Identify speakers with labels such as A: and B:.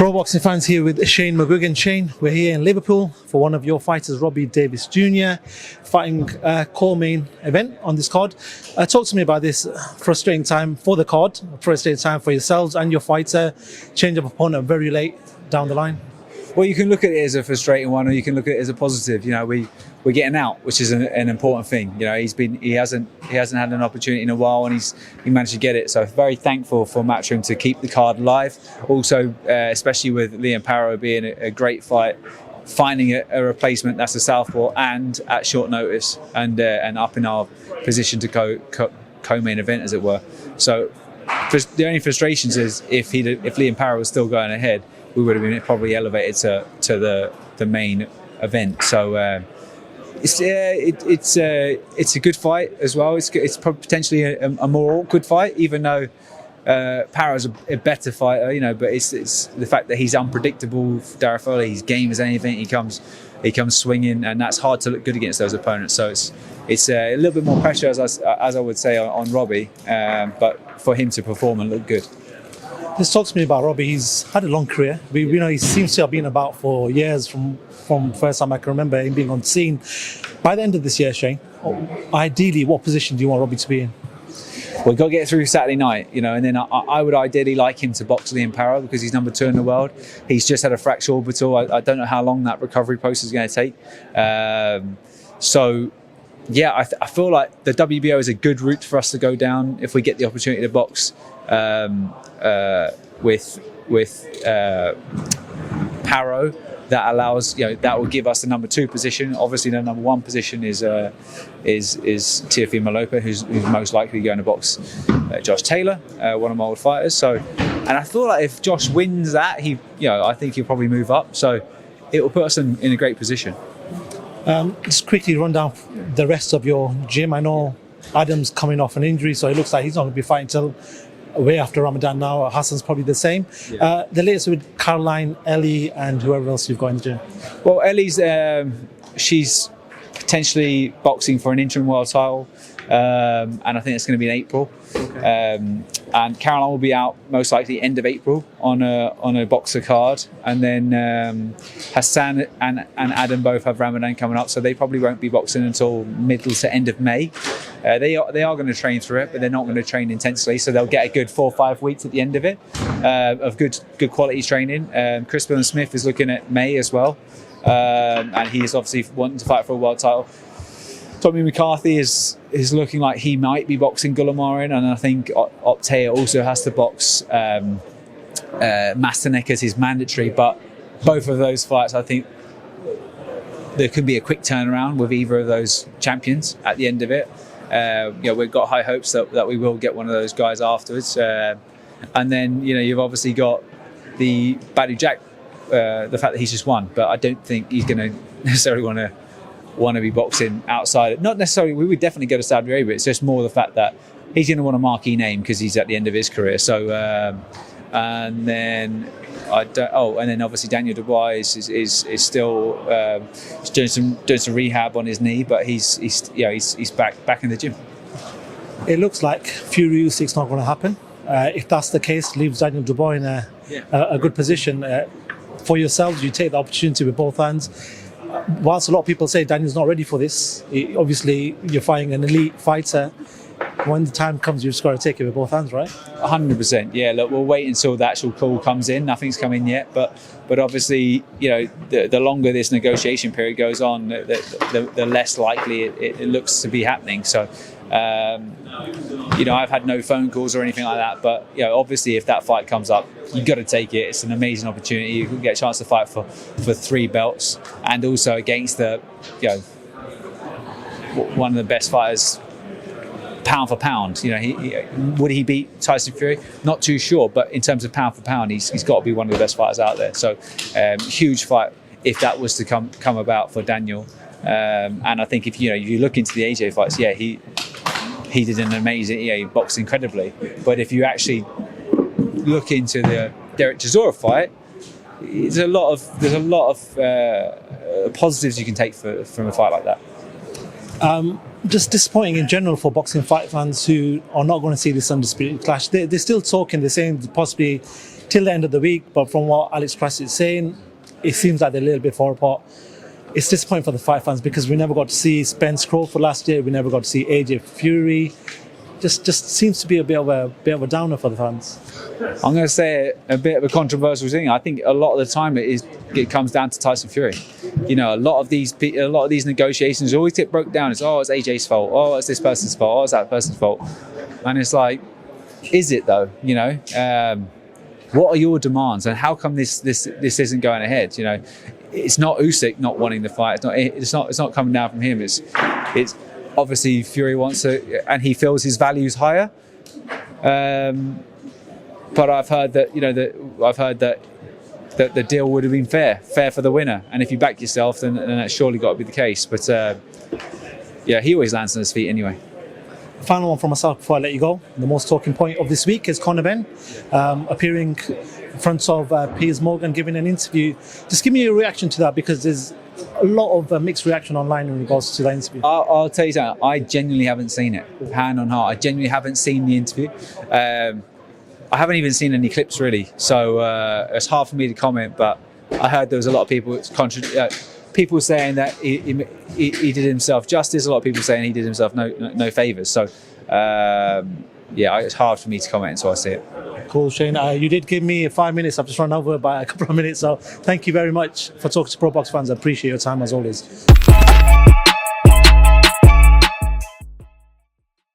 A: Pro boxing fans, here with Shane McGuigan. Shane, we're here in Liverpool for one of your fighters, Robbie Davies Jr, fighting a co-main event on this card. Talk to me about this frustrating time for the card, frustrating time for yourselves and your fighter, change of opponent very late down the line.
B: Well, you can look at it as a frustrating one, or you can look at it as a positive. You know, we're getting out, which is an important thing. You know, he hasn't had an opportunity in a while, and he managed to get it. So very thankful for Matchroom to keep the card live. Also, especially with Liam Parrow being a great fight, finding a replacement that's a southpaw and at short notice, and up in our position to co-main event, as it were. So the only frustrations is if Liam Parrow was still going ahead, we would have been probably elevated to the main event. So it's a good fight as well. It's potentially a more awkward fight, even though Parrow's a better fighter, you know. But it's the fact that he's unpredictable. Darragh Foley, he's game as anything. He comes swinging, and that's hard to look good against those opponents. So it's a little bit more pressure, as I would say, on Robbie, but for him to perform and look good.
A: This talks to me about Robbie. He's had a long career. We know he seems to have been about for years from first time I can remember him being on the scene. By the end of this year, Shane, ideally, what position do you want Robbie to be in?
B: Well, we've got to get through Saturday night, you know, and then I would ideally like him to box Liam Parrow because he's number 2 in the world. He's just had a fracture orbital. I don't know how long that recovery process is going to take. So, yeah, I feel like the WBO is a good route for us to go down if we get the opportunity to box with Parrow. That allows, you know, that will give us the number 2 position. Obviously, the number 1 position is Teofimo Lopez, who's most likely going to box Josh Taylor, one of my old fighters. So, and I feel like if Josh wins that, I think he'll probably move up. So, it will put us in a great position.
A: Just quickly run down the rest of your gym. I know Adam's coming off an injury, so it looks like he's not going to be fighting till way after Ramadan now. Hassan's probably the same. Yeah. The latest with Caroline, Ellie, and whoever else you've got in the gym.
B: Well, Ellie's she's potentially boxing for an interim world title, and I think it's going to be in April. Okay. And Caroline will be out most likely end of April on a boxer card, and then Hassan and Adam both have Ramadan coming up, so they probably won't be boxing until middle to end of May. They are going to train through it, but they're not going to train intensely, so they'll get a good 4 or 5 weeks at the end of it of good quality training. Chris Billam-Smith is looking at May as well, and he is obviously wanting to fight for a world title. Tommy McCarthy is looking like he might be boxing Gulamarin, and I think Optea also has to box Masterneck as his mandatory. But both of those fights, I think there could be a quick turnaround with either of those champions at the end of it. We've got high hopes that we will get one of those guys afterwards. And then, you know, you've obviously got the Badou Jack, the fact that he's just won, but I don't think he's going to necessarily want to be boxing outside. Not necessarily, we would definitely go to Saudi Arabia. It's just more the fact that he's going to want a marquee name because he's at the end of his career. So, and then obviously Daniel Dubois is still doing some rehab on his knee, but he's back in the gym.
A: It looks like Fury Usyk's not going to happen. If that's the case, leaves Daniel Dubois in a good position. For yourselves, you take the opportunity with both hands. Whilst a lot of people say Daniel's not ready for this, obviously you're fighting an elite fighter. When the time comes, you've just got to take it with both hands, right?
B: 100%. Yeah, look, we'll wait until the actual call comes in. Nothing's come in yet, but obviously, you know, the longer this negotiation period goes on, the less likely it looks to be happening. So, I've had no phone calls or anything like that, but obviously, if that fight comes up, you've got to take it. It's an amazing opportunity. You can get a chance to fight for 3 belts, and also against one of the best fighters, pound for pound. Would he beat Tyson Fury? Not too sure, but in terms of pound for pound, he's got to be one of the best fighters out there. So, huge fight if that was to come about for Daniel. And I think if you look into the AJ fights, he did an amazing. He boxed incredibly. But if you actually look into the Derek Chisora fight, there's a lot of positives you can take from a fight like that.
A: Just disappointing in general for boxing fight fans who are not going to see this undisputed clash. They're still talking. They're saying possibly till the end of the week. But from what Alex Christ is saying, it seems like they're a little bit far apart. It's disappointing for the fight fans because we never got to see Spence Crawford last year. We never got to see AJ Fury. Just seems to be a bit of a downer for the fans.
B: I'm going to say a bit of a controversial thing. I think a lot of the time it comes down to Tyson Fury. You know, a lot of these negotiations always get broke down as, oh, it's AJ's fault, oh, it's this person's fault, oh, it's that person's fault, and it's like, is it though? You know, what are your demands, and how come this isn't going ahead? You know, it's not Usyk not wanting the fight. It's not coming down from him. It's obviously Fury wants to, and he feels his value's higher. But I've heard that that the deal would have been fair for the winner. And if you back yourself, then that's surely got to be the case. But yeah, he always lands on his feet anyway.
A: Final one from myself before I let you go. The most talking point of this week is Conor Ben appearing in front of Piers Morgan, giving an interview. Just give me a reaction to that, because there's a lot of mixed reaction online in regards to that interview.
B: I'll tell you something. I genuinely haven't seen it. Hand on heart, I genuinely haven't seen the interview. I haven't even seen any clips really, so it's hard for me to comment. But I heard there was a lot of people people saying that he did himself justice. A lot of people saying he did himself no favours. So yeah, it's hard for me to comment until I see it.
A: Cool, Shane. You did give me 5 minutes. I've just run over by a couple of minutes. So thank you very much for talking to Pro Box fans. I appreciate your time as always.